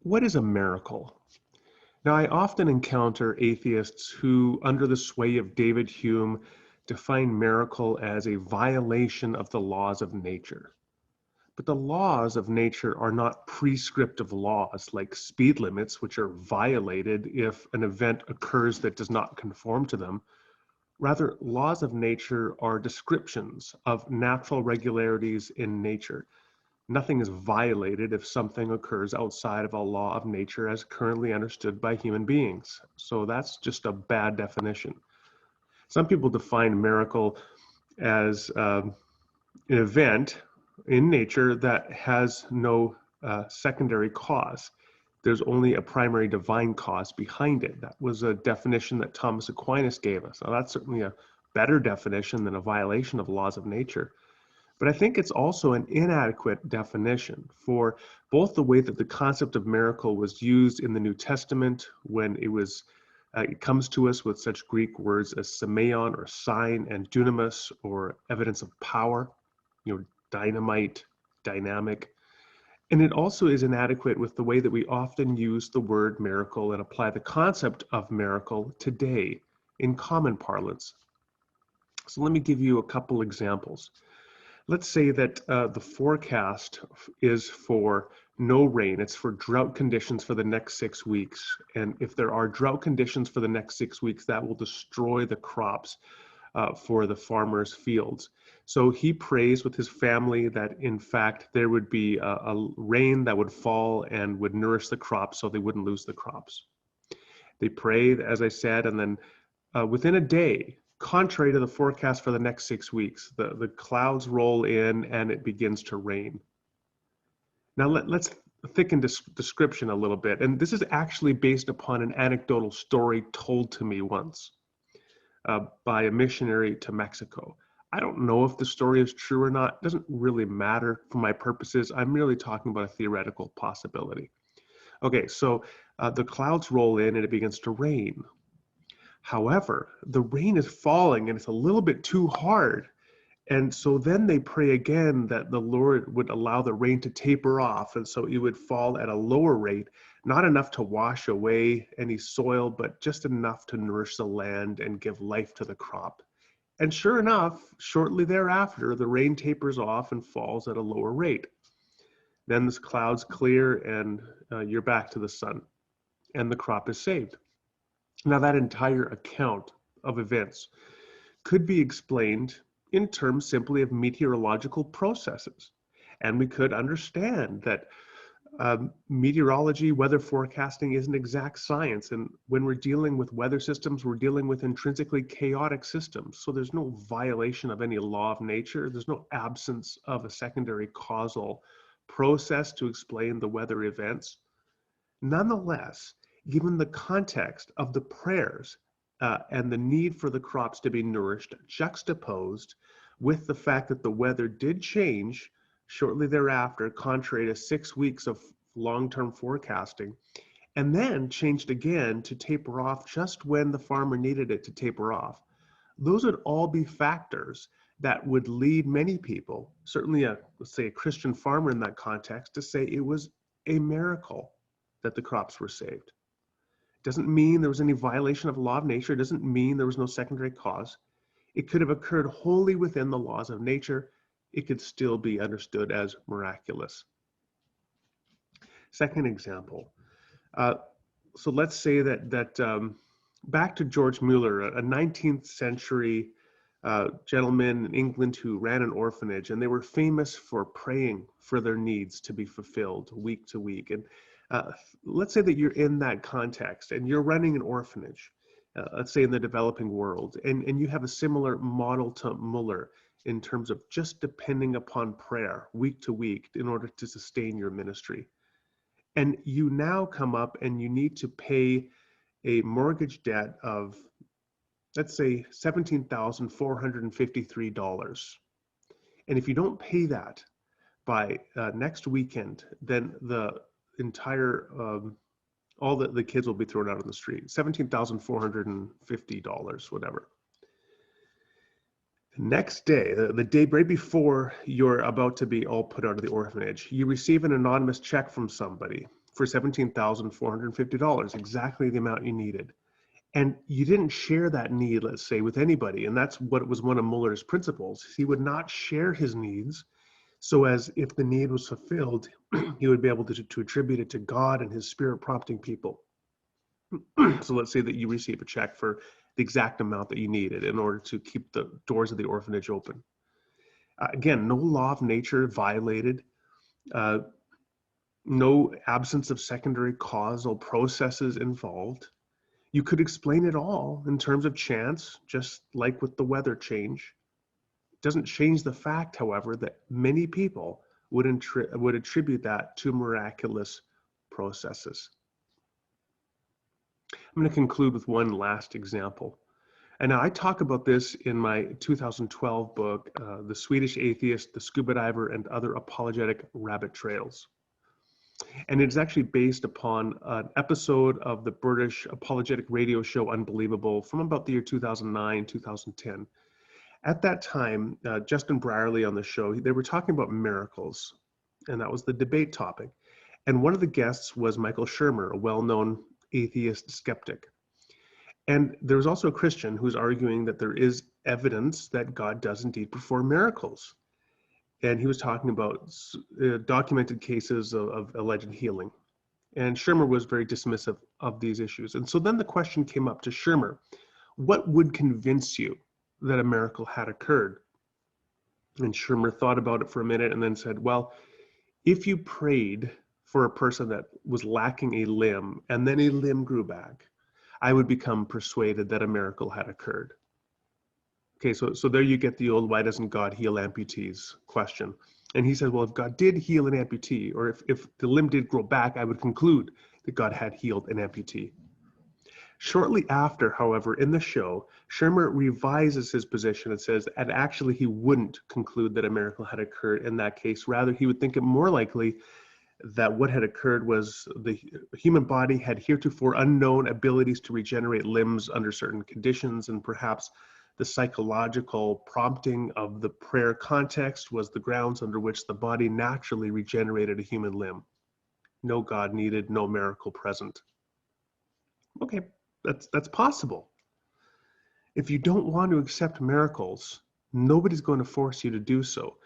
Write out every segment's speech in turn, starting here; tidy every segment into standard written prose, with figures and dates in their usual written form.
What is a miracle? Now, I often encounter atheists who, under the sway of David Hume, define miracle as a violation of the laws of nature. But the laws of nature are not prescriptive laws like speed limits, which are violated if an event occurs that does not conform to them. Rather, laws of nature are descriptions of natural regularities in nature. Nothing is violated if something occurs outside of a law of nature as currently understood by human beings. So that's just a bad definition. Some people define miracle as an event in nature that has no secondary cause. There's only a primary divine cause behind it. That was a definition that Thomas Aquinas gave us. Now, that's certainly a better definition than a violation of laws of nature. But I think it's also an inadequate definition for both the way that the concept of miracle was used in the New Testament when it comes to us with such Greek words as semeion or sign and dunamis or evidence of power, dynamite, dynamic. And it also is inadequate with the way that we often use the word miracle and apply the concept of miracle today in common parlance. So let me give you a couple examples. Let's say that the forecast is for no rain. It's for drought conditions for the next 6 weeks. And if there are drought conditions for the next 6 weeks, that will destroy the crops for the farmer's fields. So he prays with his family that, in fact, there would be a rain that would fall and would nourish the crops so they wouldn't lose the crops. They prayed, as I said, and then within a day, contrary to the forecast for the next 6 weeks, the clouds roll in and it begins to rain. Now let's thicken description a little bit. And this is actually based upon an anecdotal story told to me once by a missionary to Mexico. I don't know if the story is true or not. It doesn't really matter for my purposes. I'm merely talking about a theoretical possibility. Okay, so the clouds roll in and it begins to rain. However, the rain is falling and it's a little bit too hard. And so then they pray again that the Lord would allow the rain to taper off. And so it would fall at a lower rate, not enough to wash away any soil, but just enough to nourish the land and give life to the crop. And sure enough, shortly thereafter, the rain tapers off and falls at a lower rate. Then the clouds clear and you're back to the sun and the crop is saved. Now, that entire account of events could be explained in terms simply of meteorological processes. And we could understand that meteorology, weather forecasting is an exact science. And when we're dealing with weather systems, we're dealing with intrinsically chaotic systems. So there's no violation of any law of nature. There's no absence of a secondary causal process to explain the weather events. Nonetheless, given the context of the prayers and the need for the crops to be nourished, juxtaposed with the fact that the weather did change shortly thereafter, contrary to 6 weeks of long-term forecasting, and then changed again to taper off just when the farmer needed it to taper off. Those would all be factors that would lead many people, certainly let's say a Christian farmer in that context, to say it was a miracle that the crops were saved. Doesn't mean there was any violation of the law of nature. It doesn't mean there was no secondary cause. It could have occurred wholly within the laws of nature. It could still be understood as miraculous. Second example. So let's say that back to George Mueller, a 19th century gentleman in England who ran an orphanage, and they were famous for praying for their needs to be fulfilled week to week. And let's say that you're in that context and you're running an orphanage, let's say in the developing world, and you have a similar model to Mueller in terms of just depending upon prayer week to week in order to sustain your ministry. And you now come up and you need to pay a mortgage debt of, let's say, $17,453. And if you don't pay that by next weekend, then the entire all the kids will be thrown out on the street. $17,450, whatever. The next day, the day right before you're about to be all put out of the orphanage, you receive an anonymous check from somebody for $17,450, exactly the amount you needed. And you didn't share that need, let's say, with anybody. And that's what was one of Muller's principles. He would not share his needs so as if the need was fulfilled, he would be able to attribute it to God and his spirit prompting people. So let's say that you receive a check for the exact amount that you needed in order to keep the doors of the orphanage open. Again, no law of nature violated, no absence of secondary causal processes involved. You could explain it all in terms of chance, just like with the weather change. It doesn't change the fact, however, that many people would attribute that to miraculous processes. I'm going to conclude with one last example. And I talk about this in my 2012 book, The Swedish Atheist, the Scuba Diver, and Other Apologetic Rabbit Trails. And it's actually based upon an episode of the British apologetic radio show Unbelievable from about the year 2009, 2010. At that time, Justin Brierley on the show, they were talking about miracles, and that was the debate topic. And one of the guests was Michael Shermer, a well-known atheist skeptic. And there was also a Christian who's arguing that there is evidence that God does indeed perform miracles. And he was talking about documented cases of alleged healing. And Shermer was very dismissive of these issues. And so then the question came up to Shermer, what would convince you that a miracle had occurred? And Shermer thought about it for a minute and then said, well, if you prayed for a person that was lacking a limb and then a limb grew back, I would become persuaded that a miracle had occurred. Okay, so there you get the old why doesn't God heal amputees question. And he said, well, if God did heal an amputee, or if the limb did grow back, I would conclude that God had healed an amputee. Shortly after, however, in the show, Shermer revises his position and says that actually he wouldn't conclude that a miracle had occurred in that case. Rather, he would think it more likely that what had occurred was the human body had heretofore unknown abilities to regenerate limbs under certain conditions, and perhaps the psychological prompting of the prayer context was the grounds under which the body naturally regenerated a human limb. No God needed, no miracle present. Okay, that's possible. If you don't want to accept miracles, nobody's going to force you to do so.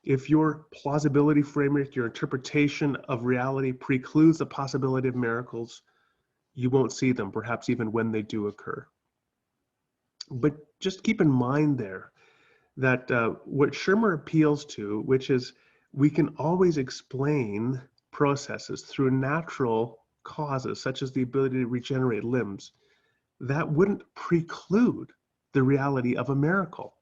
If your plausibility framework, your interpretation of reality precludes the possibility of miracles, you won't see them, perhaps even when they do occur. But just keep in mind there that what Shermer appeals to, which is we can always explain processes through natural causes, such as the ability to regenerate limbs, that wouldn't preclude the reality of a miracle.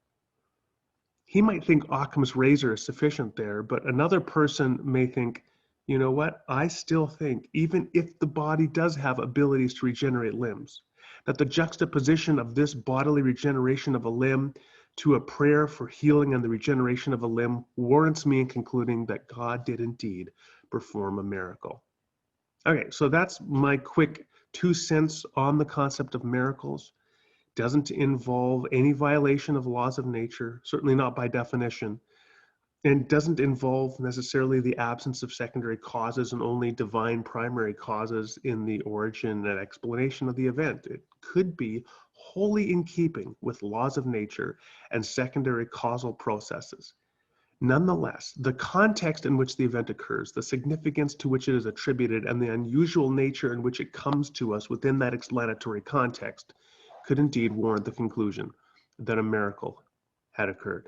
He might think Occam's razor is sufficient there, but another person may think, you know what, I still think even if the body does have abilities to regenerate limbs, that the juxtaposition of this bodily regeneration of a limb to a prayer for healing and the regeneration of a limb warrants me in concluding that God did indeed perform a miracle. Okay, so that's my quick 2 cents on the concept of miracles. Doesn't involve any violation of laws of nature, certainly not by definition, and doesn't involve necessarily the absence of secondary causes and only divine primary causes in the origin and explanation of the event. It could be wholly in keeping with laws of nature and secondary causal processes. Nonetheless, the context in which the event occurs, the significance to which it is attributed, and the unusual nature in which it comes to us within that explanatory context could indeed warrant the conclusion that a miracle had occurred.